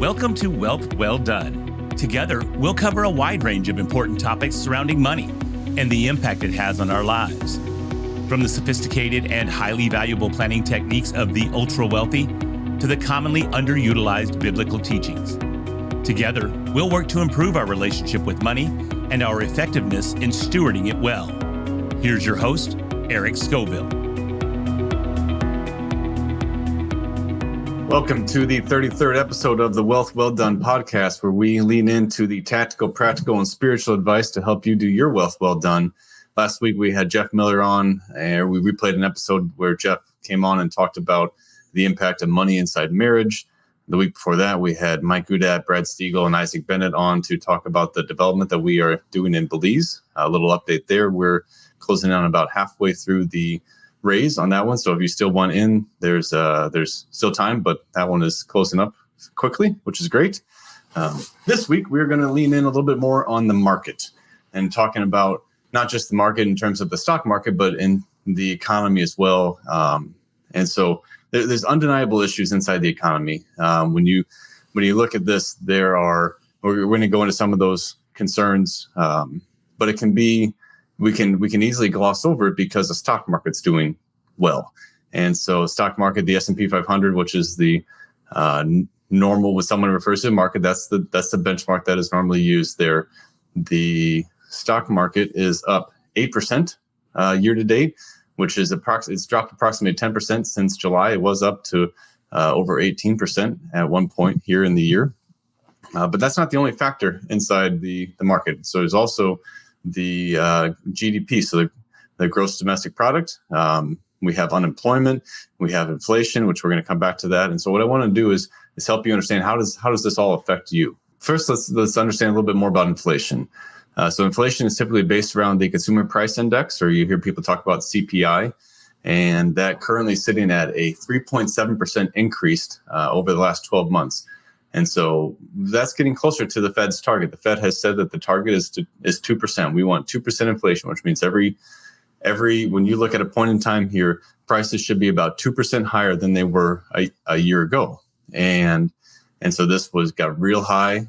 Welcome to Wealth Well Done. Together, we'll cover a wide range of important topics surrounding money and the impact it has on our lives. From the sophisticated and highly valuable planning techniques of the ultra-wealthy to the commonly underutilized biblical teachings. Together, we'll work to improve our relationship with money and our effectiveness in stewarding it well. Here's your host, Eric Scoville. Welcome to the 33rd episode of the Wealth Well Done podcast, where we lean into the tactical, practical, and spiritual advice to help you do your wealth well done. Last week, we had Jeff Miller on, and we replayed an episode where Jeff came on and talked about the impact of money inside marriage. The week before that, we had Mike Gudat, Brad Stiegel, and Isaac Bennett on to talk about the development that we are doing in Belize. A little update there. We're closing on about halfway through the raise on that one. So if you still want in, there's still time, but that one is closing up quickly, which is great. This week, we're going to lean in a little bit more on the market and talking about not just the market in terms of the stock market, but in the economy as well. And so there's undeniable issues inside the economy. When you look at this, we're going to go into some of those concerns, but it can be, we can easily gloss over it because the stock market's doing well. And so stock market, the S&P 500, which is the normal, when someone refers to the market, that's the benchmark that is normally used there. The stock market is up 8% year to date, which is it's dropped approximately 10% since July. It was up to over 18% at one point here in the year. But that's not the only factor inside the market. So there's also the GDP, so the gross domestic product. We have unemployment, we have inflation, which we're going to come back to that. And so what I want to do is help you understand how does this all affect you. First, let's understand a little bit more about inflation. So inflation is typically based around the consumer price index, or you hear people talk about CPI, and that currently sitting at a 3.7% increase over the last 12 months. And so that's getting closer to the Fed's target. The Fed has said that the target is 2%. We want 2% inflation, which means when you look at a point in time here, prices should be about 2% higher than they were a year ago. And so this got real high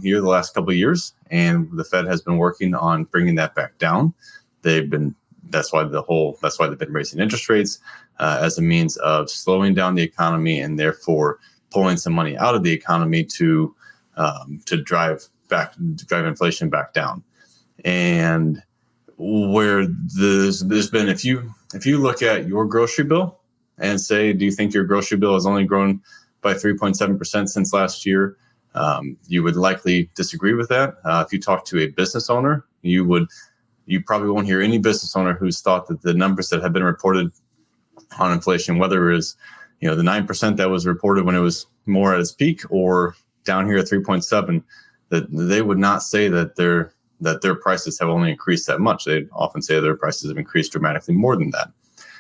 here the last couple of years, and the Fed has been working on bringing that back down. That's why they've been raising interest rates as a means of slowing down the economy and therefore pulling some money out of the economy to drive inflation back down. And where there's been, if you look at your grocery bill and say, do you think your grocery bill has only grown by 3.7% since last year? You would likely disagree with that. If you talk to a business owner, you probably won't hear any business owner who's thought that the numbers that have been reported on inflation, whether it is the 9% that was reported when it was more at its peak, or down here at 3.7, that they would not say that their prices have only increased that much. They often say their prices have increased dramatically more than that.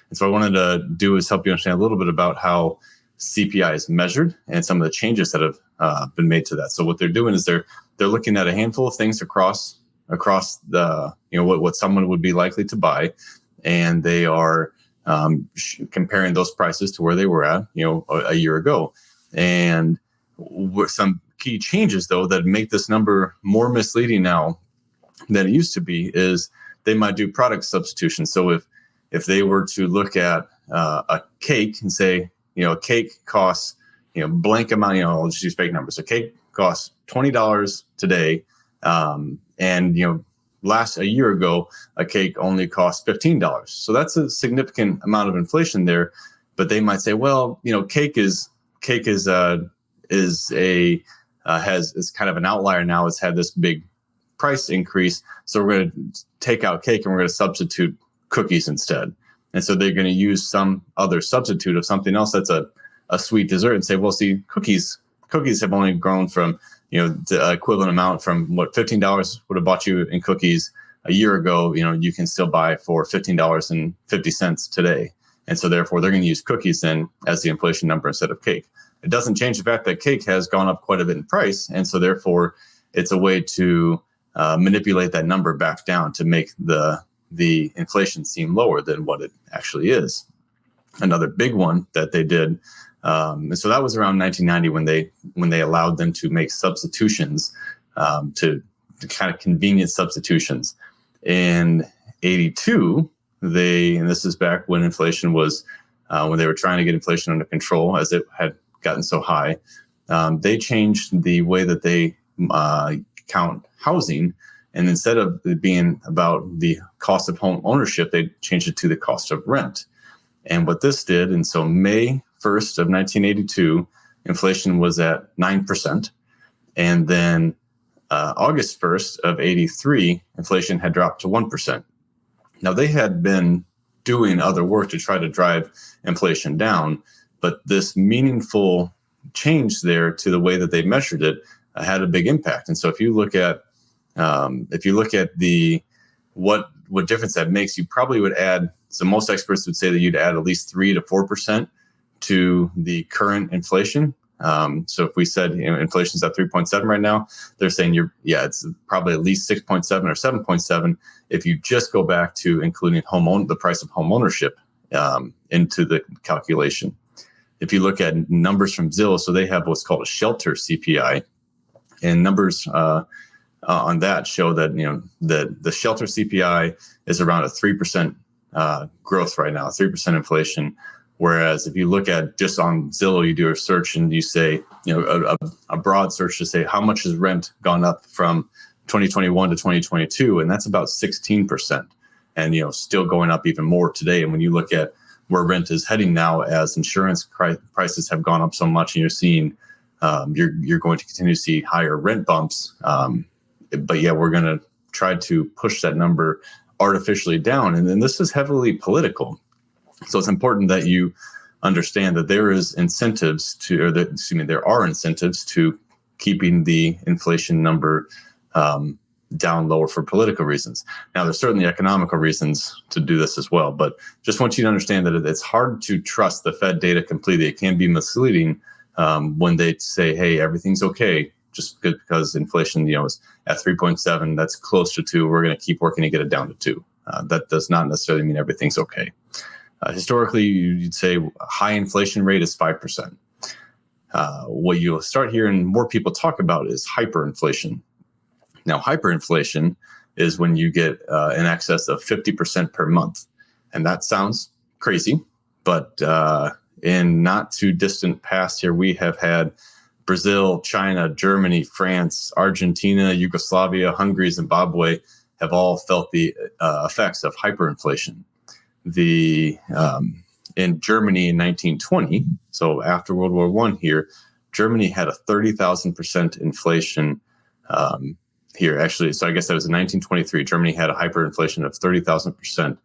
And so what I wanted to do is help you understand a little bit about how CPI is measured and some of the changes that have been made to that. So what they're doing is they're looking at a handful of things across the what someone would be likely to buy, and they are comparing those prices to where they were at a year ago. And with some key changes though that make this number more misleading now than it used to be is they might do product substitution. So if they were to look at a cake and say, a cake costs blank amount, I'll just use fake numbers. A cake costs $20 today, and a year ago, a cake only cost $15. So that's a significant amount of inflation there. But they might say, well, cake is kind of an outlier now. It's had this big price increase. So we're going to take out cake and we're going to substitute cookies instead. And so they're going to use some other substitute of something else that's a sweet dessert and say, well, see, cookies have only grown from the equivalent amount from what $15 would have bought you in cookies a year ago. You can still buy for $15.50 today. And so therefore they're going to use cookies then as the inflation number instead of cake. It doesn't change the fact that cake has gone up quite a bit in price. And so therefore it's a way to manipulate that number back down to make the inflation seem lower than what it actually is. another big one that they did. And so that was around 1990 when they allowed them to make substitutions, to kind of convenient substitutions. In 82, and this is back when inflation was, when they were trying to get inflation under control as it had gotten so high, they changed the way that they count housing. And instead of it being about the cost of home ownership, they changed it to the cost of rent. And what this did, and so May 1st of 1982, inflation was at 9%. And then August 1st of 83, inflation had dropped to 1%. Now, they had been doing other work to try to drive inflation down, but this meaningful change there to the way that they measured it had a big impact. And so if you look at the what difference that makes, you probably would add, so most experts would say that you'd add at least 3 to 4% to the current inflation. So if we said inflation is at 3.7 right now, they're saying it's probably at least 6.7 or 7.7 if you just go back to including the price of home ownership into the calculation. If you look at numbers from Zillow, so they have what's called a shelter CPI, and numbers on that show that the shelter CPI is around a 3% growth right now, 3% inflation. Whereas if you look at just on Zillow, you do a search and you say, a broad search to say how much has rent gone up from 2021 to 2022, and that's about 16%, and still going up even more today. And when you look at where rent is heading now, as insurance prices have gone up so much, and you're seeing you're going to continue to see higher rent bumps. But yeah, we're going to try to push that number artificially down, and then this is heavily political. So it's important that you understand that there are incentives to keeping the inflation number down lower for political reasons. Now, there's certainly economical reasons to do this as well, but just want you to understand that it's hard to trust the Fed data completely. It can be misleading when they say, hey, everything's okay, just because inflation is at 3.7, that's close to 2, we're going to keep working to get it down to 2. That does not necessarily mean everything's okay. Historically, you'd say a high inflation rate is 5%. What you'll start hearing more people talk about is hyperinflation. Now, hyperinflation is when you get in excess of 50% per month. And that sounds crazy, but in not too distant past here, we have had Brazil, China, Germany, France, Argentina, Yugoslavia, Hungary, Zimbabwe have all felt the effects of hyperinflation. In Germany in 1920, so after World War I here, Germany had a 30,000% inflation here. Actually, so I guess that was in 1923. Germany had a hyperinflation of 30,000%.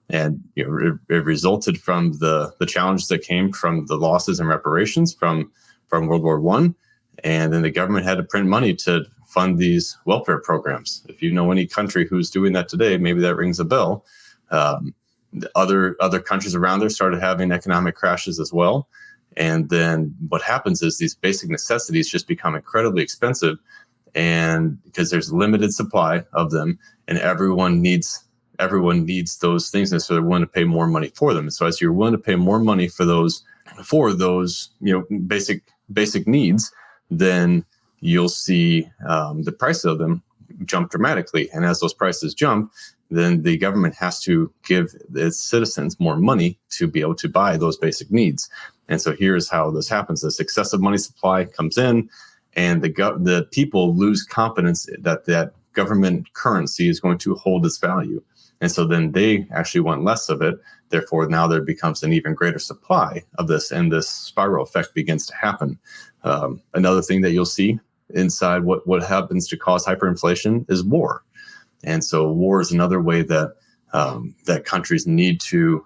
And it resulted from the challenges that came from the losses and reparations from World War I. And then the government had to print money to fund these welfare programs. If you know any country who's doing that today, maybe that rings a bell. Other countries around there started having economic crashes as well. And then what happens is these basic necessities just become incredibly expensive, and because there's limited supply of them, and everyone needs those things, and so they're willing to pay more money for them. And so as you're willing to pay more money for those basic needs, then you'll see the price of them jump dramatically. And as those prices jump, then the government has to give its citizens more money to be able to buy those basic needs. And so here's how this happens. This excessive money supply comes in, and the people lose confidence that government currency is going to hold its value. And so then they actually want less of it. Therefore, now there becomes an even greater supply of this, and this spiral effect begins to happen. Another thing that you'll see inside what happens to cause hyperinflation is war. And so war is another way that countries need to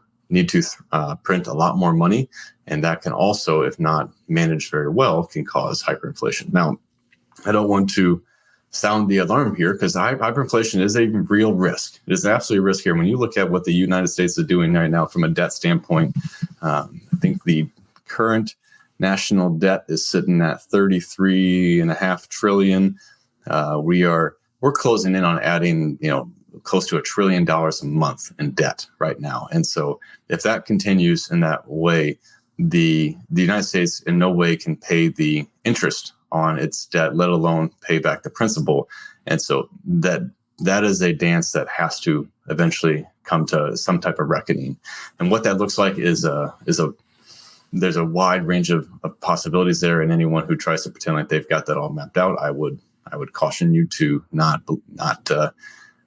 print a lot more money, and that can also, if not managed very well, can cause hyperinflation. Now, I don't want to sound the alarm here, because hyperinflation is a real risk. It is absolutely a risk here. When you look at what the United States is doing right now from a debt standpoint, I think the current national debt is sitting at $33.5 trillion. We're closing in on adding, close to $1 trillion a month in debt right now. And so if that continues in that way, the United States in no way can pay the interest on its debt, let alone pay back the principal. And so that is a dance that has to eventually come to some type of reckoning. And what that looks like is there's a wide range of possibilities there. And anyone who tries to pretend like they've got that all mapped out, I would caution you to not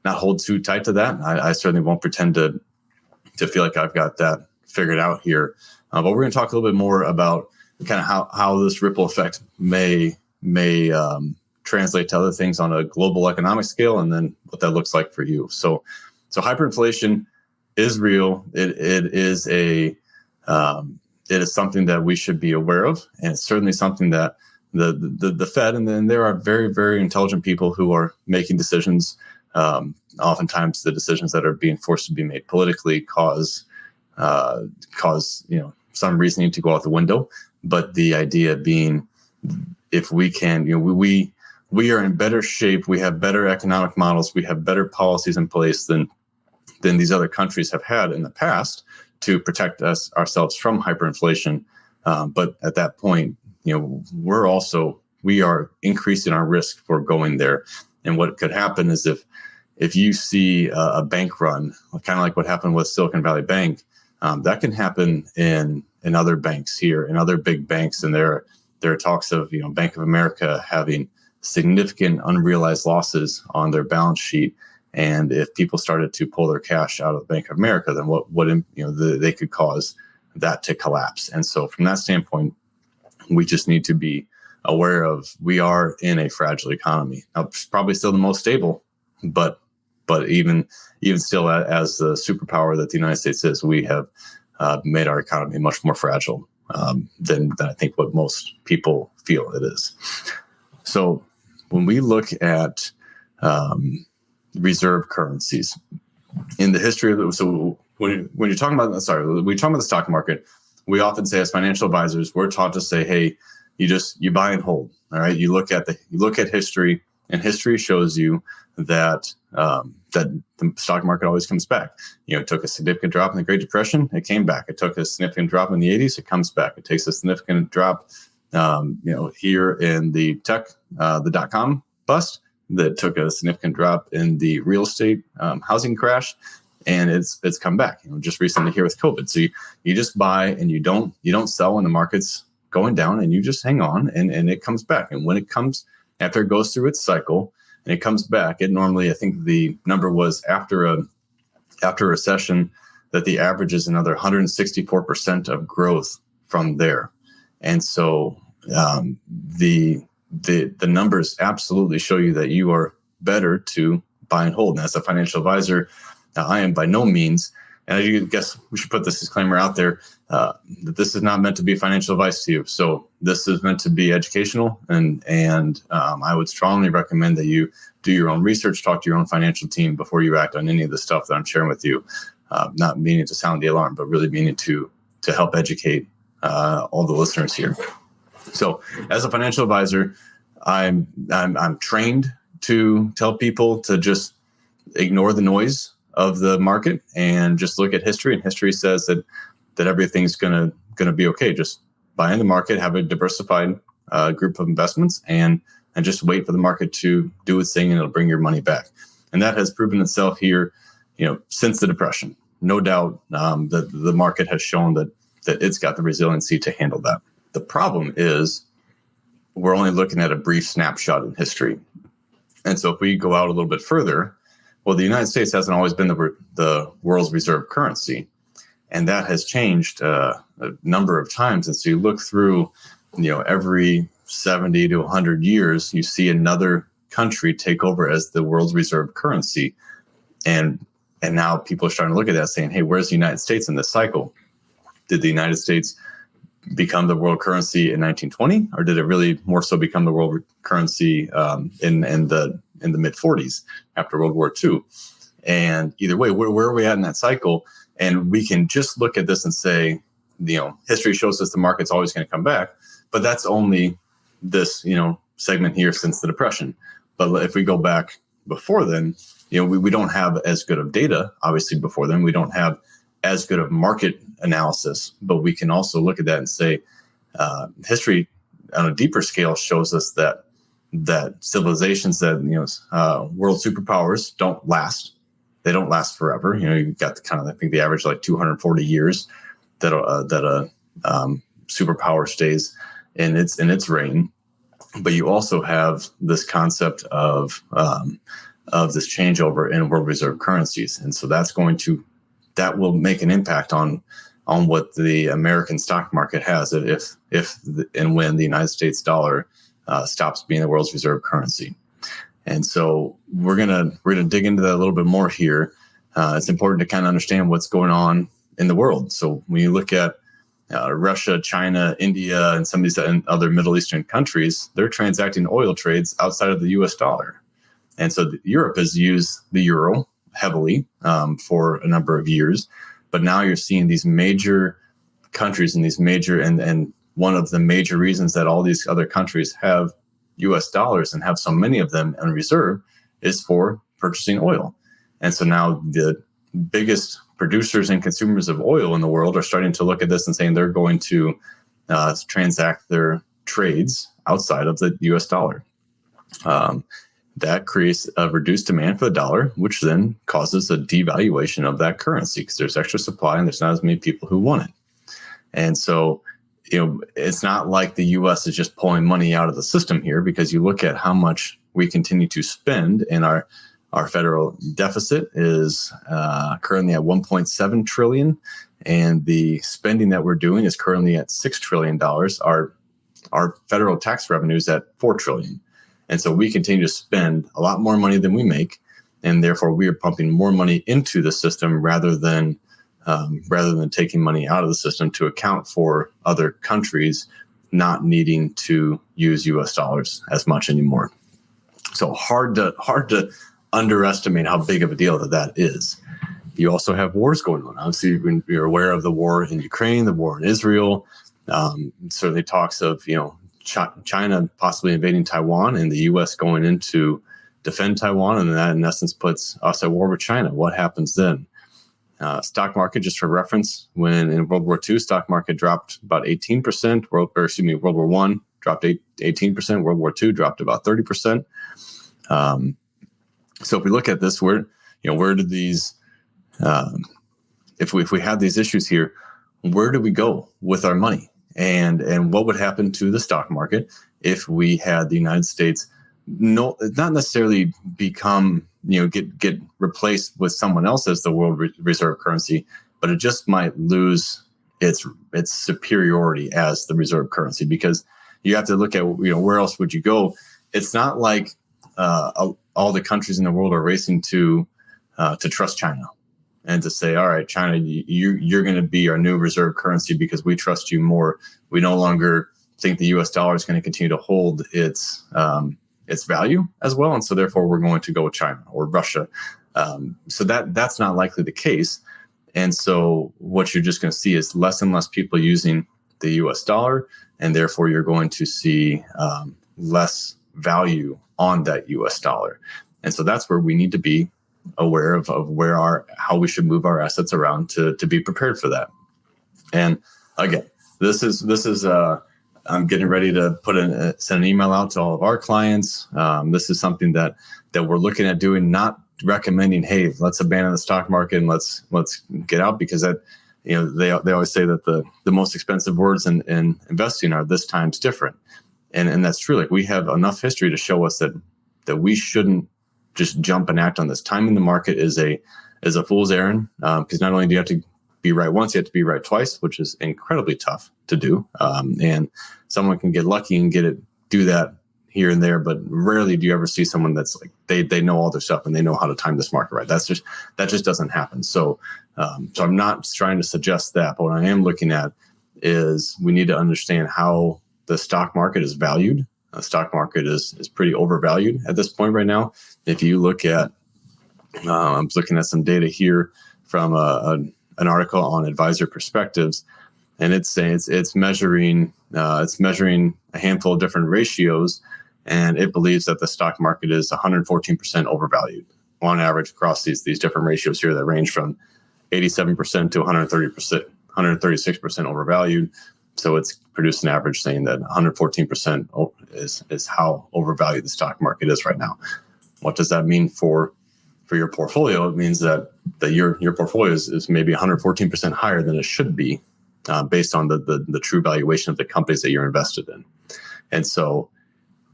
hold too tight to that. I certainly won't pretend to feel like I've got that figured out here. But we're going to talk a little bit more about kind of how this ripple effect may translate to other things on a global economic scale, and then what that looks like for you. So hyperinflation is real. It is something that we should be aware of, and it's certainly something that the Fed, and then there are very, very intelligent people who are making decisions. Oftentimes, the decisions that are being forced to be made politically cause some reasoning to go out the window. But the idea being, if we can, we are in better shape. We have better economic models. We have better policies in place than these other countries have had in the past to protect ourselves from hyperinflation. But at that point, we are increasing our risk for going there. And what could happen is if you see a bank run, kind of like what happened with Silicon Valley Bank, that can happen in other banks here, in other big banks. And there are talks of Bank of America having significant unrealized losses on their balance sheet. And if people started to pull their cash out of Bank of America, then they could cause that to collapse. And so from that standpoint, we just need to be aware of, we are in a fragile economy. Now, it's probably still the most stable, but even still, as the superpower that the United States is, we have made our economy much more fragile than I think what most people feel it is. So when we look at reserve currencies in the history of it, so when you're talking about, we're talking about the stock market, we often say as financial advisors, we're taught to say, hey, you buy and hold. All right. You look at history, and history shows you that the stock market always comes back. It took a significant drop in the Great Depression. It came back. It took a significant drop in the 80s. It comes back. It takes a significant drop, here in the tech, the dot-com bust, that took a significant drop in the real estate housing crash, and it's come back. Just recently here with COVID. So you just buy and you don't sell when the market's going down, and you just hang on, and it comes back. And when it comes, after it goes through its cycle and it comes back, it normally, I think the number was after a recession, that the average is another 164% of growth from there. And so the numbers absolutely show you that you are better to buy and hold. And as a financial advisor, I am by no means, and I guess we should put this disclaimer out there, that this is not meant to be financial advice to you. So this is meant to be educational, and I would strongly recommend that you do your own research, talk to your own financial team before you act on any of the stuff that I'm sharing with you. Not meaning to sound the alarm, but really meaning to help educate all the listeners here. So as a financial advisor, I'm trained to tell people to just ignore the noise of the market and just look at history. And history says that everything's gonna be okay. Just buy in the market, have a diversified group of investments, and just wait for the market to do its thing, and it'll bring your money back. And that has proven itself here, since the Depression. No doubt that the market has shown that it's got the resiliency to handle that. The problem is we're only looking at a brief snapshot in history. And so if we go out a little bit further, well, the United States hasn't always been the world's reserve currency. And that has changed a number of times. And so you look through, every 70 to 100 years, you see another country take over as the world's reserve currency. And now people are starting to look at that saying, hey, where's the United States in this cycle? Did the United States become the world currency in 1920, or did it really more so become the world currency in the mid 40s after World War II? And either way, where are we at in that cycle? And we can just look at this and say, history shows us the market's always going to come back, but that's only this, segment here since the Depression. But if we go back before then, we don't have as good of data, obviously, before then. We don't have as good of market analysis, but we can also look at that and say history on a deeper scale shows us that civilizations that, world superpowers don't last. They don't last forever. You've got I think the average like 240 years that a superpower stays in its reign. But you also have this concept of this changeover in world reserve currencies, and so that will make an impact on what the American stock market has if and when the United States dollar stops being the world's reserve currency. And so we're gonna dig into that a little bit more here. It's important to kind of understand what's going on in the world. So when you look at Russia, China, India, and some of these other Middle Eastern countries, they're transacting oil trades outside of the U.S. dollar. And so Europe has used the euro heavily for a number of years, but now you're seeing these major countries and and one of the major reasons that all these other countries have U.S. dollars and have so many of them in reserve is for purchasing oil. And so now the biggest producers and consumers of oil in the world are starting to look at this and saying they're going to transact their trades outside of the U.S. dollar. That creates a reduced demand for the dollar, which then causes a devaluation of that currency because there's extra supply and there's not as many people who want it. And so, it's not like the U.S. is just pulling money out of the system here, because you look at how much we continue to spend, and our federal deficit is currently at $1.7 trillion, and the spending that we're doing is currently at $6 trillion. Our federal tax revenue is at $4 trillion. And so we continue to spend a lot more money than we make, and therefore we are pumping more money into the system rather than taking money out of the system to account for other countries not needing to use U.S. dollars as much anymore. So hard to underestimate how big of a deal that is. You also have wars going on. Obviously, you're aware of the war in Ukraine, the war in Israel. Certainly talks of China possibly invading Taiwan and the U.S. going in to defend Taiwan, and that in essence puts us at war with China. What happens then? Stock market, just for reference, when in World War II, stock market dropped about 18%. World War I dropped 18%. World War II dropped about 30%. So if we look at this, where did these, if we had these issues here, where do we go with our money? And what would happen to the stock market if we had the United States not necessarily become, get replaced with someone else as the world reserve currency, but it just might lose its superiority as the reserve currency, because you have to look at, where else would you go? It's not like all the countries in the world are racing to trust China and to say, all right, China, you're going to be our new reserve currency because we trust you more. We no longer think the U.S. dollar is going to continue to hold its value as well, and so therefore we're going to go with China or Russia. So that's not likely the case, and so what you're just going to see is less and less people using the U.S. dollar, and therefore you're going to see less value on that U.S. dollar, and so that's where we need to be aware of how we should move our assets around to be prepared for that. And again, this is I'm getting ready to send an email out to all of our clients. This is something that we're looking at doing, not recommending, hey, let's abandon the stock market and let's get out, because that, they always say that the most expensive words in investing are "this time's different," and that's true. Like, we have enough history to show us that we shouldn't just jump and act on this. Timing the market is a fool's errand, because not only do you have to be right once, you have to be right twice, which is incredibly tough to do. And someone can get lucky and do that here and there, but rarely do you ever see someone that's like, they know all their stuff and they know how to time this market right. That just doesn't happen. So I'm not trying to suggest that, but what I am looking at is we need to understand how the stock market is valued. The stock market is pretty overvalued at this point right now. If you look at, I'm looking at some data here from an article on Advisor Perspectives, and it's saying it's measuring a handful of different ratios, and it believes that the stock market is 114% overvalued. on average across these different ratios here that range from 87% to 130%, 136% overvalued. So it's produced an average saying that 114% is how overvalued the stock market is right now. What does that mean for your portfolio? It means that your portfolio is maybe 114% higher than it should be, based on the true valuation of the companies that you're invested in. And so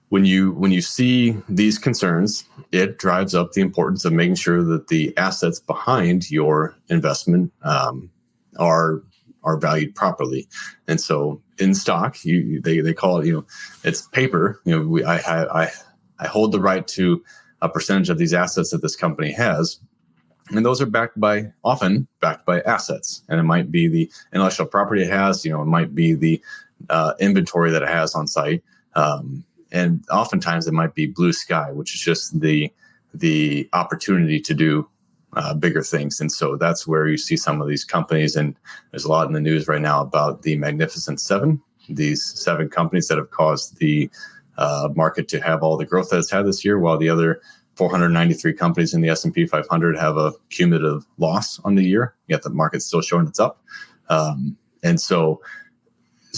when you see these concerns, it drives up the importance of making sure that the assets behind your investment are valued properly. And so in stock, they call it, it's paper. I hold the right to a percentage of these assets that this company has. And those are often backed by assets. And it might be the intellectual property it has, it might be the inventory that it has on site. And oftentimes it might be blue sky, which is just the opportunity to do bigger things. And so that's where you see some of these companies, and there's a lot in the news right now about the Magnificent Seven, these 7 companies that have caused the market to have all the growth that it's had this year, while the other 493 companies in the S&P 500 have a cumulative loss on the year, yet the market's still showing it's up. And so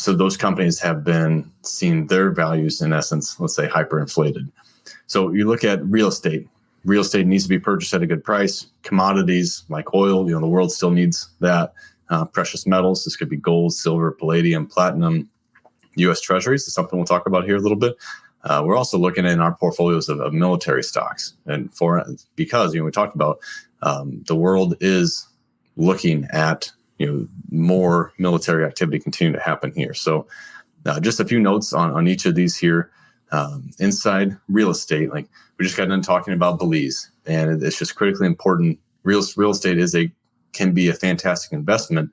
those companies have been seeing their values, in essence, let's say, hyperinflated. So you look at real estate. Real estate needs to be purchased at a good price. Commodities like oil, the world still needs that. Precious metals, this could be gold, silver, palladium, platinum. U.S. treasuries is something we'll talk about here a little bit. We're also looking in our portfolios of military stocks, and because we talked about the world is looking at more military activity continuing to happen here. So just a few notes on each of these here. Inside real estate, like we just got done talking about Belize, and it's just critically important. Real estate can be a fantastic investment,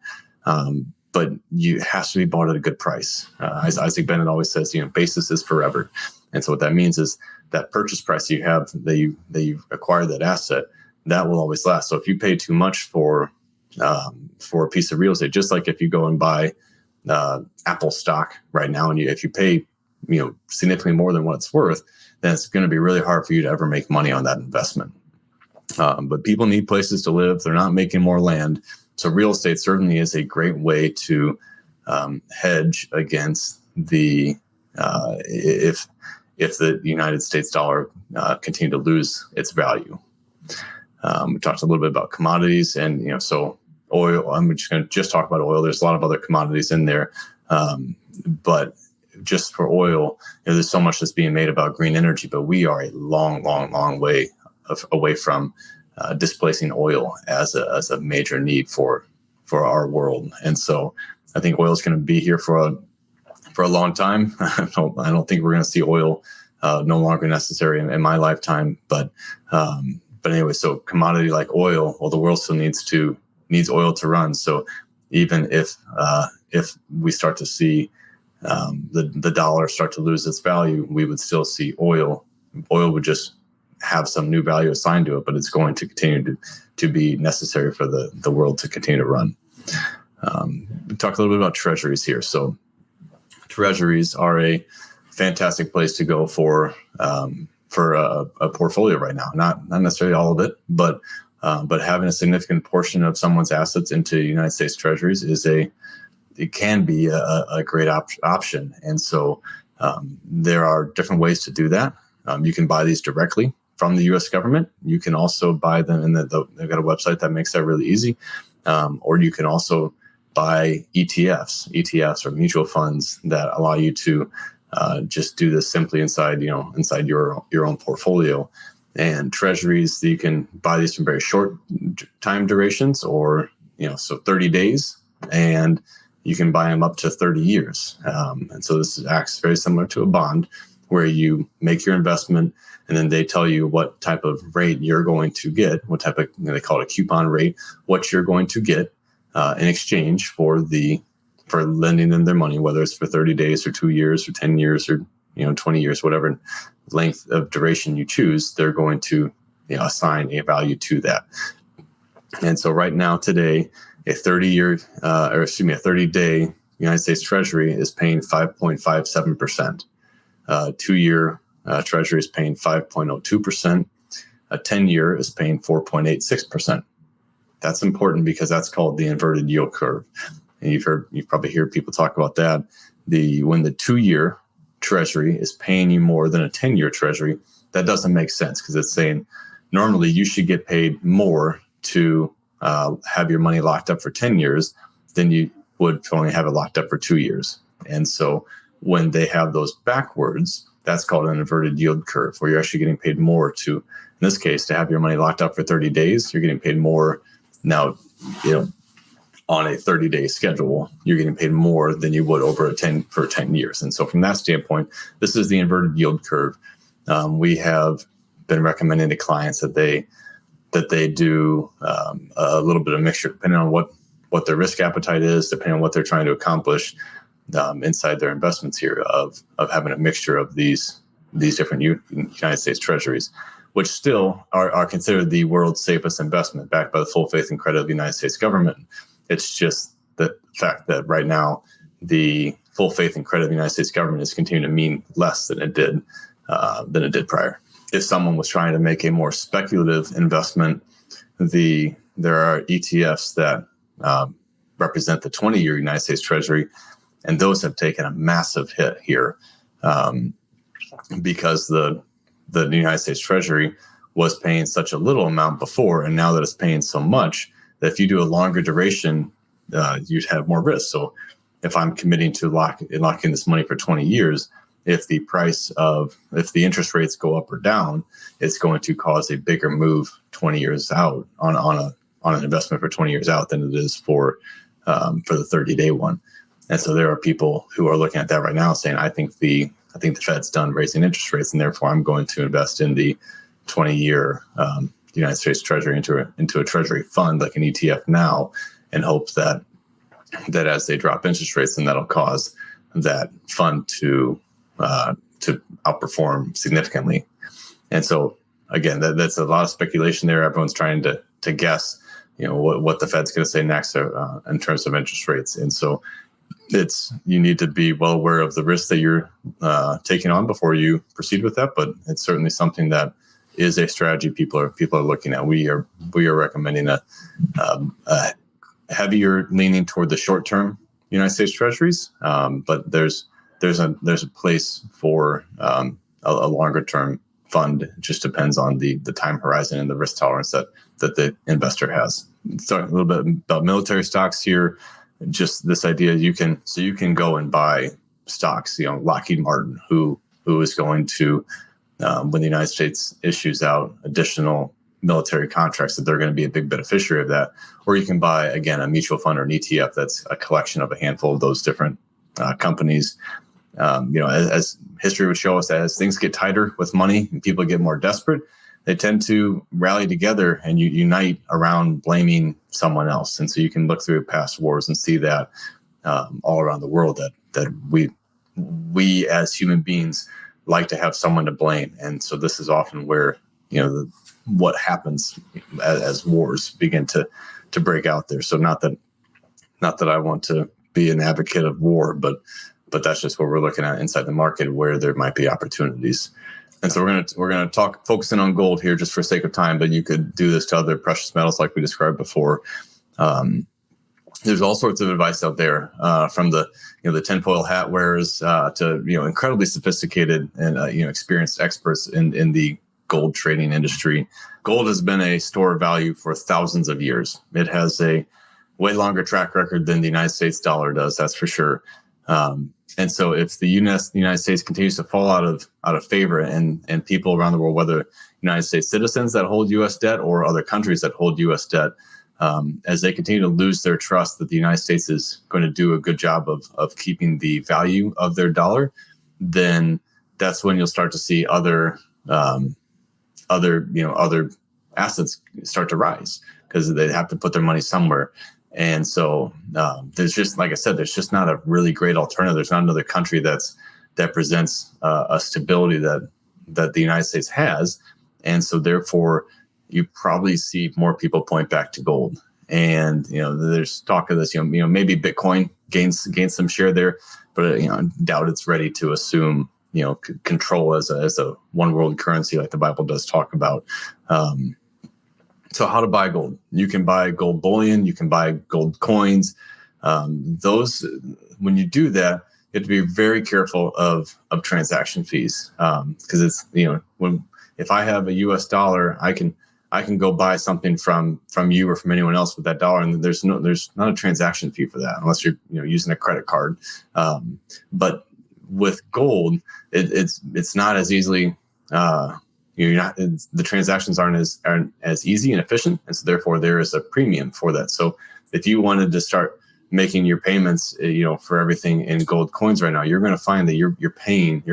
but you have to be bought at a good price. As Isaac Bennett always says, basis is forever. And so what that means is that purchase price you have, that you acquire that asset, that will always last. So if you pay too much for a piece of real estate, just like if you go and buy Apple stock right now, and if you pay significantly more than what it's worth, then it's going to be really hard for you to ever make money on that investment. But people need places to live. They're not making more land. So real estate certainly is a great way to hedge against the if the United States dollar continue to lose its value. We talked a little bit about commodities, and so oil. I'm just going to talk about oil. There's a lot of other commodities in there, but just for oil, there's so much that's being made about green energy, but we are a long, long, long way away from displacing oil as a major need for our world. And so I think oil is going to be here for a long time. I don't think we're going to see oil no longer necessary in my lifetime. But anyway, so commodity like oil, well, the world still needs oil to run. So even if we start to see the dollar start to lose its value, we would still see oil. Oil would just have some new value assigned to it, but it's going to continue to be necessary for the world to continue to run. We talk a little bit about treasuries here. So treasuries are a fantastic place to go for a portfolio right now. Not necessarily all of it, but having a significant portion of someone's assets into United States treasuries it can be a great option. And so there are different ways to do that. You can buy these directly from the U.S. government. You can also buy them in they've got a website that makes that really easy. Or you can also buy ETFs. ETFs are mutual funds that allow you to just do this simply inside your own portfolio. And treasuries, you can buy these from very short time durations, or so 30 days, and you can buy them up to 30 years. And so this acts very similar to a bond, where you make your investment and then they tell you what type of rate you're going to get, what type of, they call it a coupon rate, what you're going to get in exchange for lending them their money, whether it's for 30 days or 2 years or 10 years or 20 years, whatever length of duration you choose, they're going to assign a value to that. And so right now today, a 30-day United States Treasury is paying 5.57%. 2-year Treasury is paying 5.02%. a 10-year is paying 4.86%. That's important because that's called the inverted yield curve. And you've probably heard people talk about that. When the 2-year treasury is paying you more than a 10-year treasury, that doesn't make sense because it's saying normally you should get paid more to have your money locked up for 10 years than you would only have it locked up for 2 years. And so when they have those backwards, that's called an inverted yield curve, where you're actually getting paid more to, in this case, to have your money locked up for 30 days, you're getting paid more now, on a 30-day schedule, you're getting paid more than you would over 10 years. And so from that standpoint, this is the inverted yield curve. We have been recommending to clients that they do a little bit of mixture, depending on what their risk appetite is, depending on what they're trying to accomplish inside their investments here, of having a mixture of these different United States treasuries, which still are considered the world's safest investment, backed by the full faith and credit of the United States government. It's just the fact that right now the full faith and credit of the United States government is continuing to mean less than it did prior. If someone was trying to make a more speculative investment, there are ETFs that represent the 20-year United States Treasury, and those have taken a massive hit here because the United States Treasury was paying such a little amount before, and now that it's paying so much, that if you do a longer duration, you'd have more risk. So if I'm committing to locking this money for 20 years, if the interest rates go up or down, it's going to cause a bigger move 20 years out on an investment for 20 years out than it is for the 30-day one. And so there are people who are looking at that right now saying, I think the Fed's done raising interest rates, and therefore I'm going to invest in the 20-year United States Treasury into a Treasury fund like an ETF now, and hope that as they drop interest rates, then that'll cause that fund to outperform significantly. And so again, that's a lot of speculation there. Everyone's trying to guess, what the Fed's going to say next in terms of interest rates. And so you need to be well aware of the risk that you're taking on before you proceed with that. But it's certainly something that is a strategy people are looking at. We are recommending a heavier leaning toward the short term United States Treasuries, but there's a place for a longer term fund. It just depends on the time horizon and the risk tolerance that the investor has. Talking a little bit about military stocks here. Just this idea you can go and buy stocks. Lockheed Martin, who is going to when the United States issues out additional military contracts, that they're going to be a big beneficiary of that. Or you can buy, again, a mutual fund or an ETF that's a collection of a handful of those different companies. As history would show us, as things get tighter with money and people get more desperate, they tend to rally together and unite around blaming someone else. And so you can look through past wars and see that all around the world, that we as human beings like to have someone to blame. And so this is often where, what happens as wars begin to break out there. So not that I want to be an advocate of war, but that's just what we're looking at inside the market, where there might be opportunities. And so we're gonna talk focusing on gold here just for sake of time, but you could do this to other precious metals like we described before. There's all sorts of advice out there, from the tinfoil hat wearers to incredibly sophisticated and experienced experts in the gold trading industry. Gold has been a store of value for thousands of years. It has a way longer track record than the United States dollar does, that's for sure. And so if the United States continues to fall out of favor, and people around the world, whether United States citizens that hold U.S. debt or other countries that hold U.S. debt, as they continue to lose their trust that the United States is going to do a good job of keeping the value of their dollar, then that's when you'll start to see other assets start to rise, because they have to put their money somewhere. And so there's just, like I said, there's just not a really great alternative. There's not another country that presents a stability that the United States has. And so therefore, you probably see more people point back to gold. And there's talk of this, maybe Bitcoin gains some share there, but I doubt it's ready to assume control as a one world currency, like the Bible does talk about. So how to buy gold? You can buy gold bullion. You can buy gold coins. Those, when you do that, you have to be very careful of transaction fees, because it's if I have a U.S. dollar, I can go buy something from you or from anyone else with that dollar, and there's not a transaction fee for that unless you're using a credit card. But with gold, it's not as easily. The transactions aren't as easy and efficient, and so therefore there is a premium for that. So if you wanted to start making your payments, for everything in gold coins right now, you're going to find that you're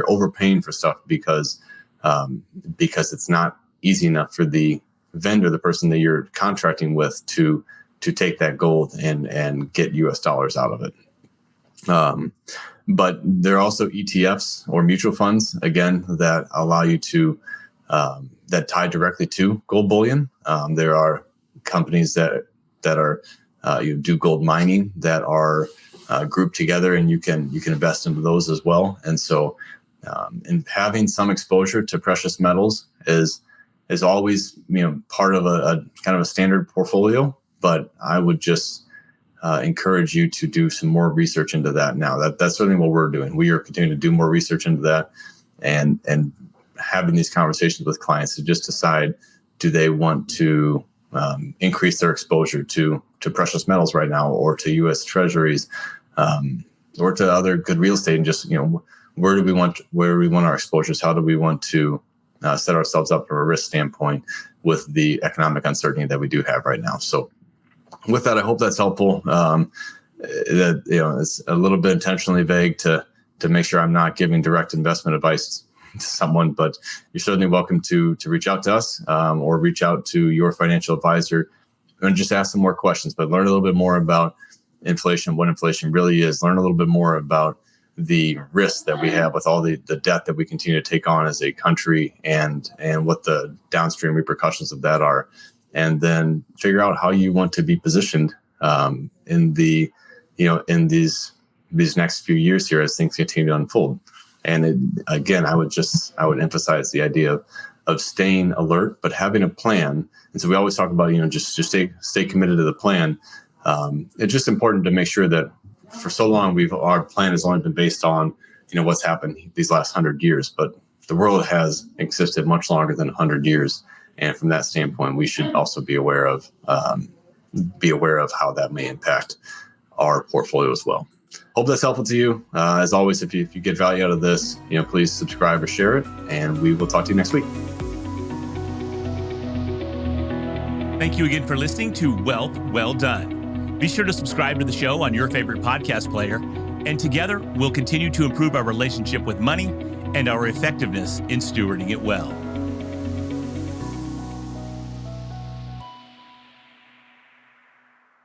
overpaying for stuff because it's not easy enough for the vendor, the person that you're contracting with, to take that gold and get US dollars out of it. But there are also ETFs or mutual funds, again, that allow you to that tie directly to gold bullion. There are companies that are do gold mining that are grouped together, and you can invest into those as well. And so, and having some exposure to precious metals is always part of a kind of a standard portfolio. But I would just encourage you to do some more research into that now. That's certainly what we're doing. We are continuing to do more research into that, and having these conversations with clients to just decide, do they want to increase their exposure to precious metals right now, or to U.S. treasuries, or to other good real estate, and just where do we want our exposures? How do we want to set ourselves up from a risk standpoint with the economic uncertainty that we do have right now? So with that, I hope that's helpful. That it's a little bit intentionally vague to make sure I'm not giving direct investment advice to someone, but you're certainly welcome to reach out to us, or reach out to your financial advisor and just ask some more questions, but learn a little bit more about inflation, what inflation really is, learn a little bit more about the risks that we have with all the debt that we continue to take on as a country, and what the downstream repercussions of that are, and then figure out how you want to be positioned in these next few years here as things continue to unfold. And again, I would emphasize the idea of staying alert, but having a plan. And so we always talk about, just stay committed to the plan. It's just important to make sure that for so long our plan has only been based on, what's happened these last 100 years, but the world has existed much longer than 100 years. And from that standpoint, we should also be aware of how that may impact our portfolio as well. Hope that's helpful to you. As always, if you get value out of this, please subscribe or share it, and we will talk to you next week. Thank you again for listening to Wealth Well Done. Be sure to subscribe to the show on your favorite podcast player, and together we'll continue to improve our relationship with money and our effectiveness in stewarding it well.